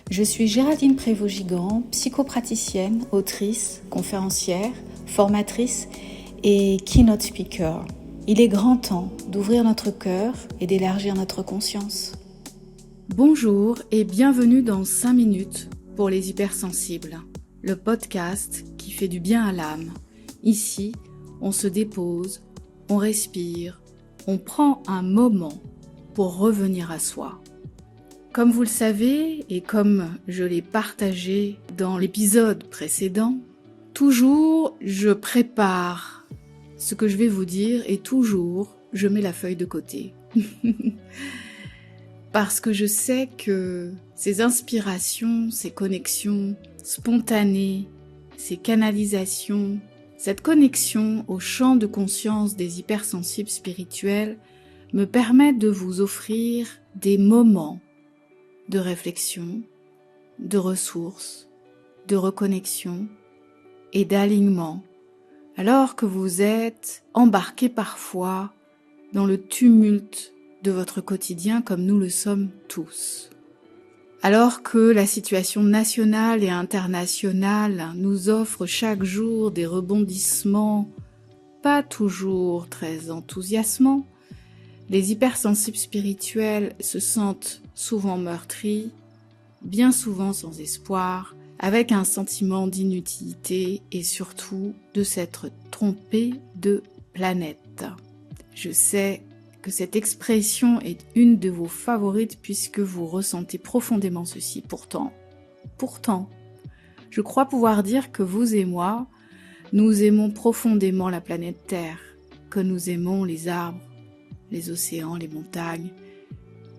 Je suis Géraldine Prévost-Gigant, psychopraticienne, autrice, conférencière, formatrice et keynote speaker. Il est grand temps d'ouvrir notre cœur et d'élargir notre conscience. Bonjour et bienvenue dans 5 minutes pour les hypersensibles, le podcast qui fait du bien à l'âme. Ici, on se dépose, on respire, on prend un moment pour revenir à soi. Comme vous le savez et comme je l'ai partagé dans l'épisode précédent, toujours je prépare ce que je vais vous dire et toujours je mets la feuille de côté. Parce que je sais que ces inspirations, ces connexions spontanées, ces canalisations, cette connexion au champ de conscience des hypersensibles spirituels me permettent de vous offrir des moments de réflexion, de ressources, de reconnexion et d'alignement, alors que vous êtes embarqué parfois dans le tumulte de votre quotidien comme nous le sommes tous. Alors que la situation nationale et internationale nous offre chaque jour des rebondissements pas toujours très enthousiasmants, les hypersensibles spirituels se sentent souvent meurtris, bien souvent sans espoir, avec un sentiment d'inutilité et surtout de s'être trompé de planète. Je sais que cette expression est une de vos favorites puisque vous ressentez profondément ceci. Pourtant, je crois pouvoir dire que vous et moi, nous aimons profondément la planète Terre, que nous aimons les arbres, les océans, les montagnes,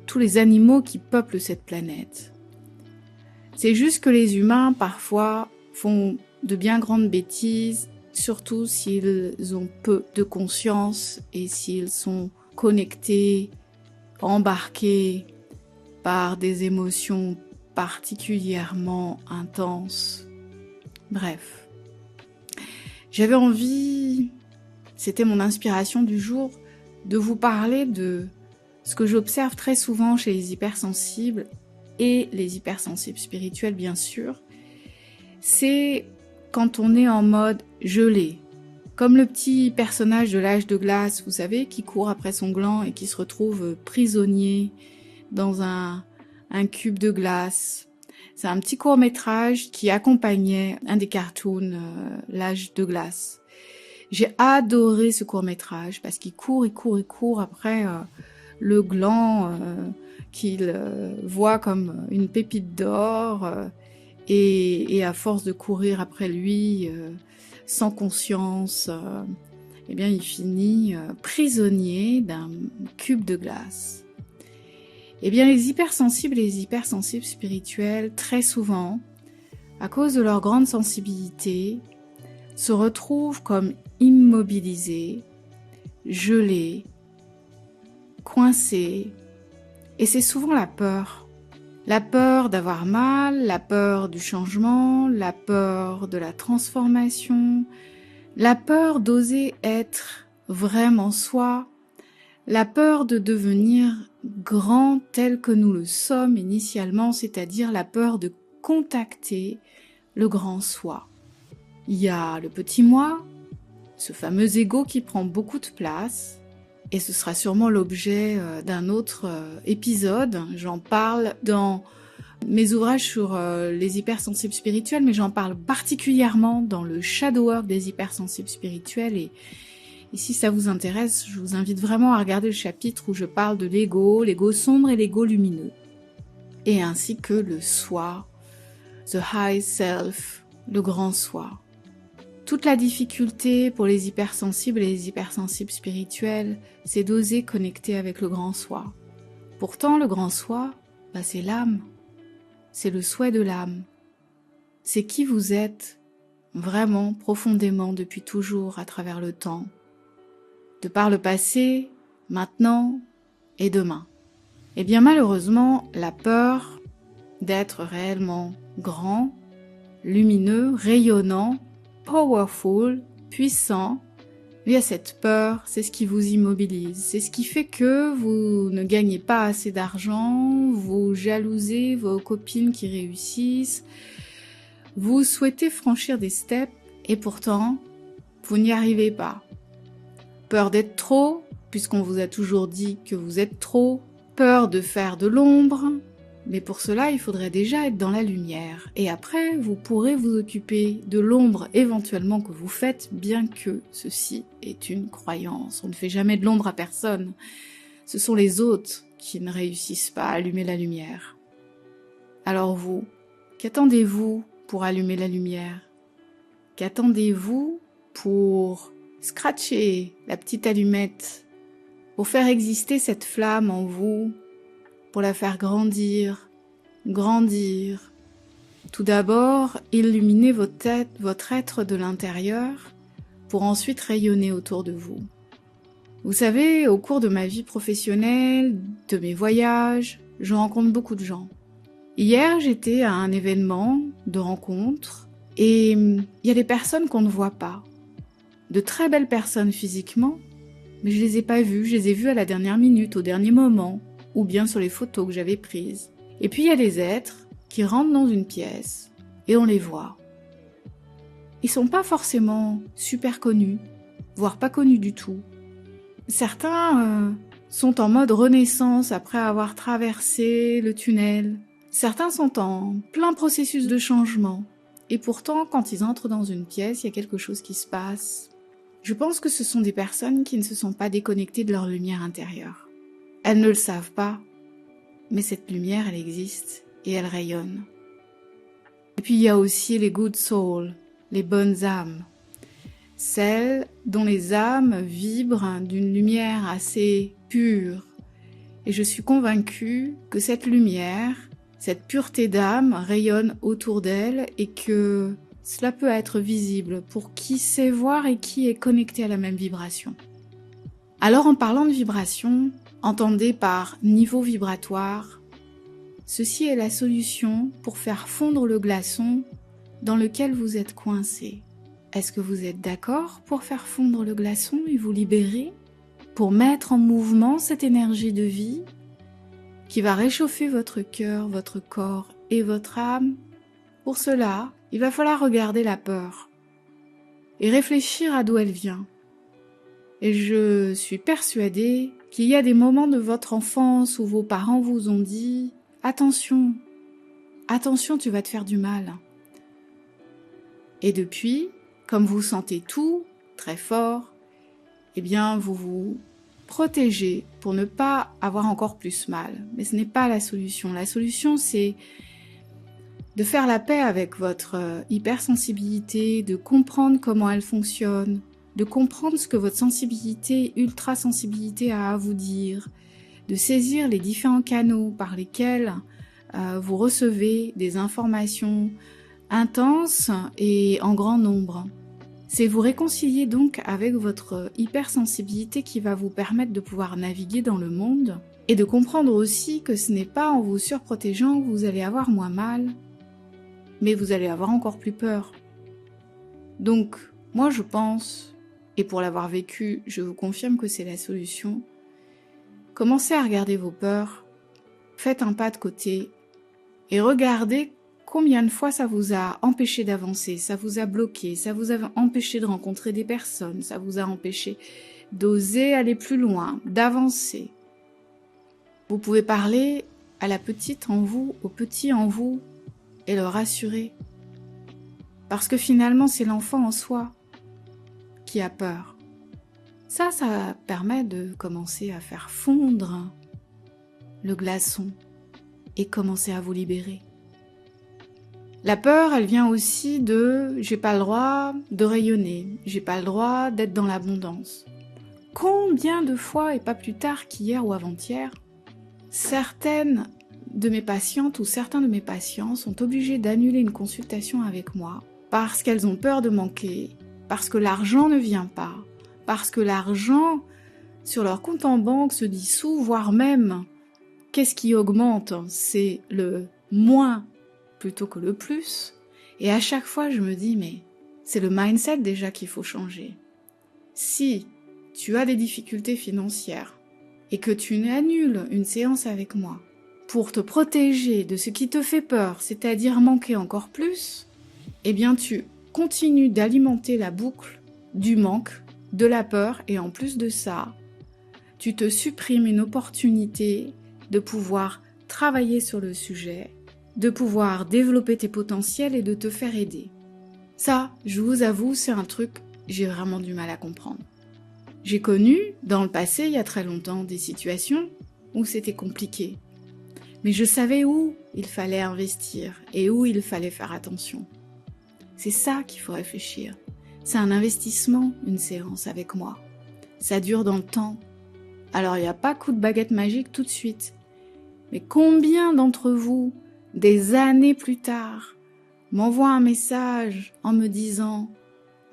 tous les animaux qui peuplent cette planète. C'est juste que les humains, parfois, font de bien grandes bêtises, surtout s'ils ont peu de conscience et s'ils sont connectés, embarqués par des émotions particulièrement intenses. Bref, j'avais envie, c'était mon inspiration du jour, de vous parler de ce que j'observe très souvent chez les hypersensibles et les hypersensibles spirituels bien sûr, c'est quand on est en mode gelé, comme le petit personnage de l'âge de glace, vous savez, qui court après son gland et qui se retrouve prisonnier dans un cube de glace. C'est un petit court-métrage qui accompagnait un des cartoons, l'âge de glace. J'ai adoré ce court-métrage parce qu'il court après le gland qu'il voit comme une pépite d'or et à force de courir après lui sans conscience, eh bien il finit prisonnier d'un cube de glace. Eh bien les hypersensibles et les hypersensibles spirituels, très souvent, à cause de leur grande sensibilité, se retrouvent comme immobilisés, gelés, coincés, et c'est souvent la peur d'avoir mal, la peur du changement, la peur de la transformation, la peur d'oser être vraiment soi, la peur de devenir grand tel que nous le sommes initialement, c'est-à-dire la peur de contacter le grand soi. Il y a le petit moi, ce fameux ego qui prend beaucoup de place, et ce sera sûrement l'objet d'un autre épisode. J'en parle dans mes ouvrages sur les hypersensibles spirituels, mais j'en parle particulièrement dans le shadow work des hypersensibles spirituels. Et si ça vous intéresse, je vous invite vraiment à regarder le chapitre où je parle de l'ego sombre et l'ego lumineux, et ainsi que le soi, the high self, le grand soi. Toute la difficulté pour les hypersensibles et les hypersensibles spirituels, c'est d'oser connecter avec le grand soi. Pourtant, le grand soi, c'est l'âme. C'est le souhait de l'âme. C'est qui vous êtes vraiment profondément depuis toujours à travers le temps, de par le passé, maintenant et demain. Eh bien malheureusement, la peur d'être réellement grand, lumineux, rayonnant, powerful, puissant, Il y a cette peur, c'est ce qui vous immobilise, c'est ce qui fait que vous ne gagnez pas assez d'argent, vous jalousez vos copines qui réussissent, vous souhaitez franchir des steps et pourtant, vous n'y arrivez pas. Peur d'être trop, puisqu'on vous a toujours dit que vous êtes trop, peur de faire de l'ombre, mais pour cela, il faudrait déjà être dans la lumière. Et après, vous pourrez vous occuper de l'ombre éventuellement que vous faites, bien que ceci est une croyance. On ne fait jamais de l'ombre à personne. Ce sont les autres qui ne réussissent pas à allumer la lumière. Alors vous, qu'attendez-vous pour allumer la lumière? Qu'attendez-vous pour scratcher la petite allumette, pour faire exister cette flamme en vous, pour la faire grandir, grandir. Tout d'abord, illuminez votre être de l'intérieur pour ensuite rayonner autour de vous. Vous savez, au cours de ma vie professionnelle, de mes voyages, je rencontre beaucoup de gens. Hier, j'étais à un événement de rencontre et il y a des personnes qu'on ne voit pas. De très belles personnes physiquement, mais je les ai pas vues, je les ai vues à la dernière minute, au dernier moment, ou bien sur les photos que j'avais prises. Et puis il y a des êtres qui rentrent dans une pièce et on les voit. Ils sont pas forcément super connus, voire pas connus du tout. Certains sont en mode renaissance après avoir traversé le tunnel. Certains sont en plein processus de changement. Et pourtant, quand ils entrent dans une pièce, il y a quelque chose qui se passe. Je pense que ce sont des personnes qui ne se sont pas déconnectées de leur lumière intérieure. Elles ne le savent pas, mais cette lumière, elle existe et elle rayonne. Et puis il y a aussi les good souls, les bonnes âmes. Celles dont les âmes vibrent d'une lumière assez pure. Et je suis convaincue que cette lumière, cette pureté d'âme rayonne autour d'elles et que cela peut être visible pour qui sait voir et qui est connecté à la même vibration. Alors en parlant de vibration, entendez par niveau vibratoire, ceci est la solution pour faire fondre le glaçon dans lequel vous êtes coincé. Est-ce que vous êtes d'accord pour faire fondre le glaçon et vous libérer, pour mettre en mouvement cette énergie de vie qui va réchauffer votre cœur, votre corps et votre âme? Pour cela, il va falloir regarder la peur et réfléchir à d'où elle vient. Et je suis persuadée qu'il y a des moments de votre enfance où vos parents vous ont dit « Attention, attention, tu vas te faire du mal ». Et depuis, comme vous sentez tout très fort, eh bien vous vous protégez pour ne pas avoir encore plus mal. Mais ce n'est pas la solution. La solution, c'est de faire la paix avec votre hypersensibilité, de comprendre comment elle fonctionne, de comprendre ce que votre sensibilité, ultra-sensibilité a à vous dire, de saisir les différents canaux par lesquels vous recevez des informations intenses et en grand nombre. C'est vous réconcilier donc avec votre hypersensibilité qui va vous permettre de pouvoir naviguer dans le monde et de comprendre aussi que ce n'est pas en vous surprotégeant que vous allez avoir moins mal, mais vous allez avoir encore plus peur. Donc, moi je pense, et pour l'avoir vécu, je vous confirme que c'est la solution, commencez à regarder vos peurs, faites un pas de côté et regardez combien de fois ça vous a empêché d'avancer, ça vous a bloqué, ça vous a empêché de rencontrer des personnes, ça vous a empêché d'oser aller plus loin, d'avancer. Vous pouvez parler à la petite en vous, au petit en vous, et le rassurer. Parce que finalement, c'est l'enfant en soi qui a peur. Ça permet de commencer à faire fondre le glaçon et commencer à vous libérer. La peur, elle vient aussi de « j'ai pas le droit de rayonner, j'ai pas le droit d'être dans l'abondance ». Combien de fois, et pas plus tard qu'hier ou avant-hier, certaines de mes patientes ou certains de mes patients sont obligés d'annuler une consultation avec moi parce qu'elles ont peur de manquer, parce que l'argent ne vient pas, parce que l'argent sur leur compte en banque se dissout, voire même, qu'est-ce qui augmente? C'est le moins plutôt que le plus. Et à chaque fois, je me dis, mais c'est le mindset déjà qu'il faut changer. Si tu as des difficultés financières et que tu annules une séance avec moi pour te protéger de ce qui te fait peur, c'est-à-dire manquer encore plus, eh bien tu continues d'alimenter la boucle du manque, de la peur, et en plus de ça, tu te supprimes une opportunité de pouvoir travailler sur le sujet, de pouvoir développer tes potentiels et de te faire aider. Ça, je vous avoue, c'est un truc que j'ai vraiment du mal à comprendre. J'ai connu, dans le passé, il y a très longtemps, des situations où c'était compliqué. Mais je savais où il fallait investir et où il fallait faire attention. C'est ça qu'il faut réfléchir. C'est un investissement, une séance avec moi. Ça dure dans le temps. Alors il n'y a pas coup de baguette magique tout de suite. Mais combien d'entre vous, des années plus tard, m'envoient un message en me disant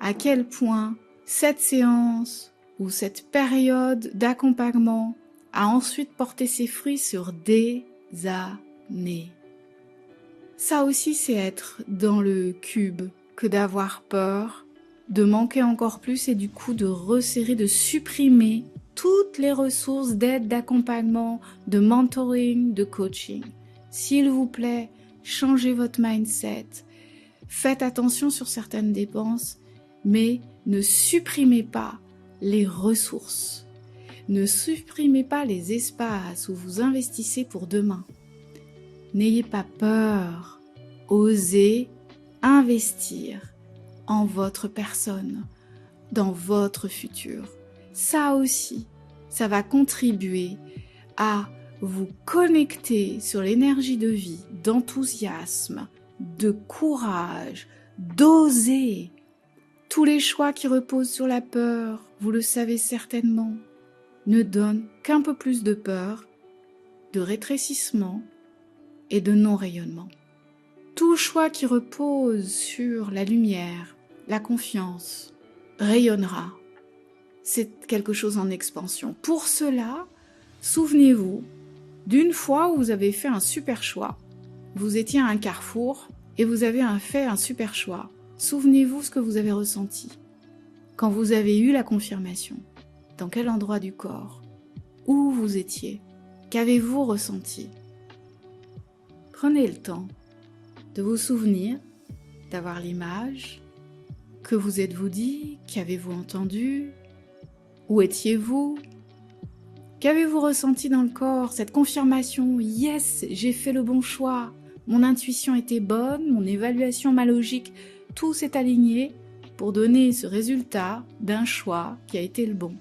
à quel point cette séance ou cette période d'accompagnement a ensuite porté ses fruits sur des années. Ça aussi, c'est être dans le cube que d'avoir peur, de manquer encore plus et du coup de resserrer, de supprimer toutes les ressources d'aide, d'accompagnement, de mentoring, de coaching. S'il vous plaît, changez votre mindset. Faites attention sur certaines dépenses, mais ne supprimez pas les ressources. Ne supprimez pas les espaces où vous investissez pour demain. N'ayez pas peur. Osez investir en votre personne, dans votre futur. Ça aussi, ça va contribuer à vous connecter sur l'énergie de vie, d'enthousiasme, de courage, d'oser. Tous les choix qui reposent sur la peur, vous le savez certainement, ne donnent qu'un peu plus de peur, de rétrécissement et de non-rayonnement. Tout choix qui repose sur la lumière, la confiance, rayonnera. C'est quelque chose en expansion. Pour cela, souvenez-vous d'une fois où vous avez fait un super choix. Vous étiez à un carrefour et vous avez fait un super choix. Souvenez-vous ce que vous avez ressenti quand vous avez eu la confirmation. Dans quel endroit du corps? Où vous étiez? Qu'avez-vous ressenti? Prenez le temps de vous souvenir, d'avoir l'image. Que vous êtes-vous dit? Qu'avez-vous entendu? Où étiez-vous? Qu'avez-vous ressenti dans le corps? Cette confirmation, yes, j'ai fait le bon choix. Mon intuition était bonne, mon évaluation, ma logique, tout s'est aligné pour donner ce résultat d'un choix qui a été le bon.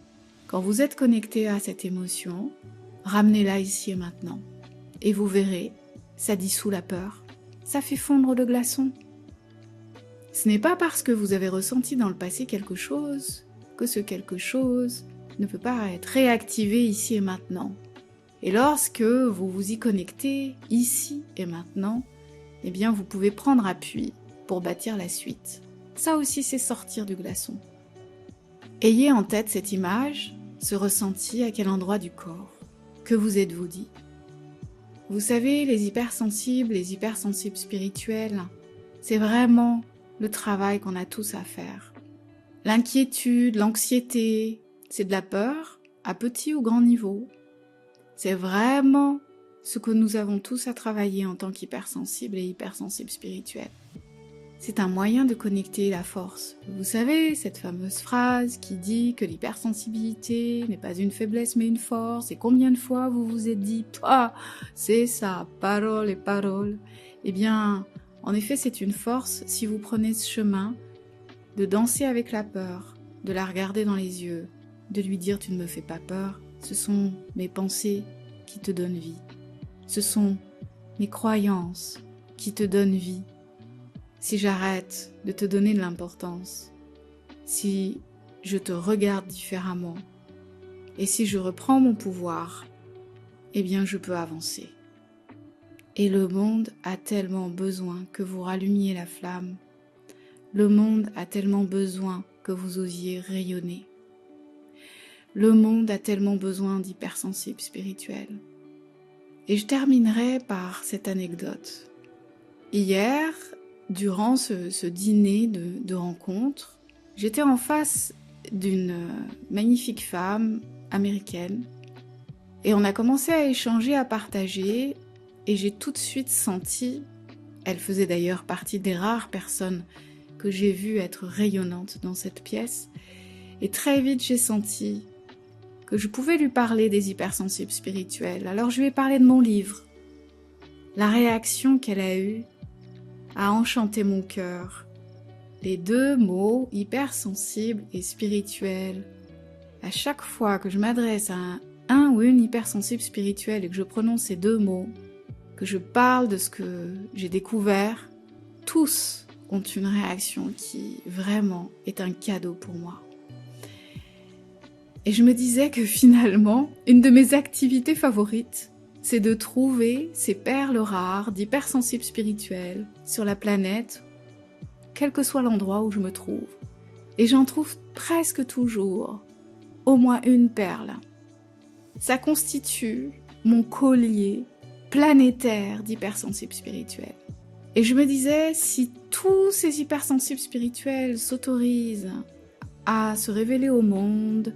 Quand vous êtes connecté à cette émotion, ramenez-la ici et maintenant. Et vous verrez, ça dissout la peur. Ça fait fondre le glaçon. Ce n'est pas parce que vous avez ressenti dans le passé quelque chose que ce quelque chose ne peut pas être réactivé ici et maintenant. Et lorsque vous vous y connectez ici et maintenant, eh bien vous pouvez prendre appui pour bâtir la suite. Ça aussi, c'est sortir du glaçon. Ayez en tête cette image, ce ressenti à quel endroit du corps. Que vous êtes-vous dit? Vous savez, les hypersensibles spirituels, c'est vraiment le travail qu'on a tous à faire. L'inquiétude, l'anxiété, c'est de la peur à petit ou grand niveau. C'est vraiment ce que nous avons tous à travailler en tant qu'hypersensibles et hypersensibles spirituels. C'est un moyen de connecter la force. Vous savez, cette fameuse phrase qui dit que l'hypersensibilité n'est pas une faiblesse mais une force. Et combien de fois vous vous êtes dit « Ah, c'est ça, parole et parole ». Eh bien, en effet, c'est une force si vous prenez ce chemin de danser avec la peur, de la regarder dans les yeux, de lui dire « Tu ne me fais pas peur, ce sont mes pensées qui te donnent vie. Ce sont mes croyances qui te donnent vie. » Si j'arrête de te donner de l'importance, si je te regarde différemment, et si je reprends mon pouvoir, eh bien je peux avancer. Et le monde a tellement besoin que vous rallumiez la flamme. Le monde a tellement besoin que vous osiez rayonner. Le monde a tellement besoin d'hypersensibles spirituels. Et je terminerai par cette anecdote. Hier, durant ce dîner de rencontre, j'étais en face d'une magnifique femme américaine. Et on a commencé à échanger, à partager, et j'ai tout de suite senti, elle faisait d'ailleurs partie des rares personnes que j'ai vues être rayonnantes dans cette pièce, et très vite j'ai senti que je pouvais lui parler des hypersensibles spirituels. Alors je lui ai parlé de mon livre. La réaction qu'elle a eue a enchanté mon cœur. Les deux mots, hypersensible et spirituel. À chaque fois que je m'adresse à un ou une hypersensible spirituelle et que je prononce ces deux mots, que je parle de ce que j'ai découvert, tous ont une réaction qui vraiment est un cadeau pour moi. Et je me disais que finalement, une de mes activités favorites, c'est de trouver ces perles rares d'hypersensibles spirituels sur la planète, quel que soit l'endroit où je me trouve. Et j'en trouve presque toujours au moins une perle. Ça constitue mon collier planétaire d'hypersensibles spirituels. Et je me disais, si tous ces hypersensibles spirituels s'autorisent à se révéler au monde,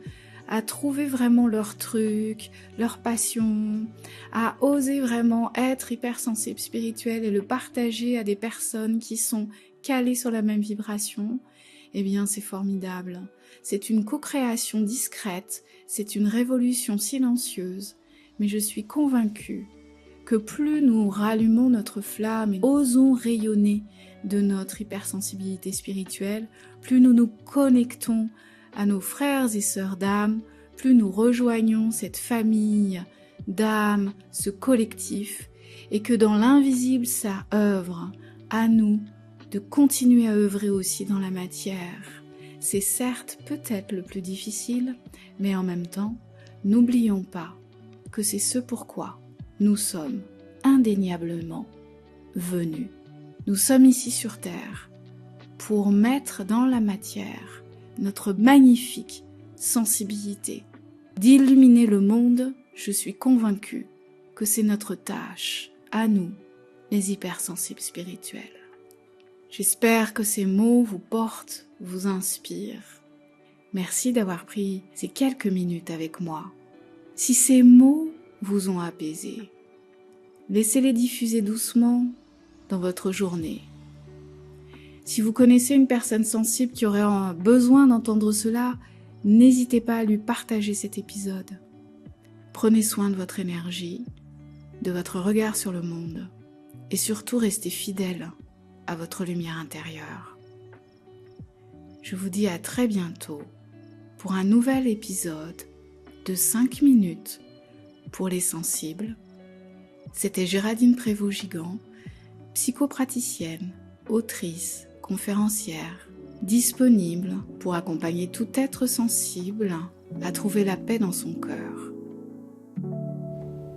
à trouver vraiment leur truc, leur passion, à oser vraiment être hypersensible spirituel et le partager à des personnes qui sont calées sur la même vibration, eh bien c'est formidable. C'est une co-création discrète, c'est une révolution silencieuse, mais je suis convaincue que plus nous rallumons notre flamme et osons rayonner de notre hypersensibilité spirituelle, plus nous nous connectons à nos frères et sœurs d'âme, plus nous rejoignons cette famille d'âme, ce collectif, et que dans l'invisible ça œuvre à nous de continuer à œuvrer aussi dans la matière. C'est certes peut-être le plus difficile, mais en même temps, n'oublions pas que c'est ce pourquoi nous sommes indéniablement venus. Nous sommes ici sur Terre pour mettre dans la matière notre magnifique sensibilité. D'illuminer le monde, je suis convaincue que c'est notre tâche, à nous, les hypersensibles spirituels. J'espère que ces mots vous portent, vous inspirent. Merci d'avoir pris ces quelques minutes avec moi. Si ces mots vous ont apaisé, laissez-les diffuser doucement dans votre journée. Si vous connaissez une personne sensible qui aurait besoin d'entendre cela, n'hésitez pas à lui partager cet épisode. Prenez soin de votre énergie, de votre regard sur le monde et surtout restez fidèle à votre lumière intérieure. Je vous dis à très bientôt pour un nouvel épisode de 5 minutes pour les sensibles. C'était Géraldine Prévost-Gigant, psychopraticienne, autrice, conférencière, disponible pour accompagner tout être sensible à trouver la paix dans son cœur.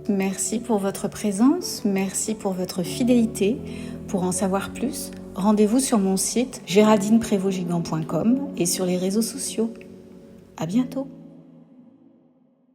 Merci pour votre présence, merci pour votre fidélité. Pour en savoir plus, rendez-vous sur mon site géraldineprévostgigant.com et sur les réseaux sociaux. À bientôt.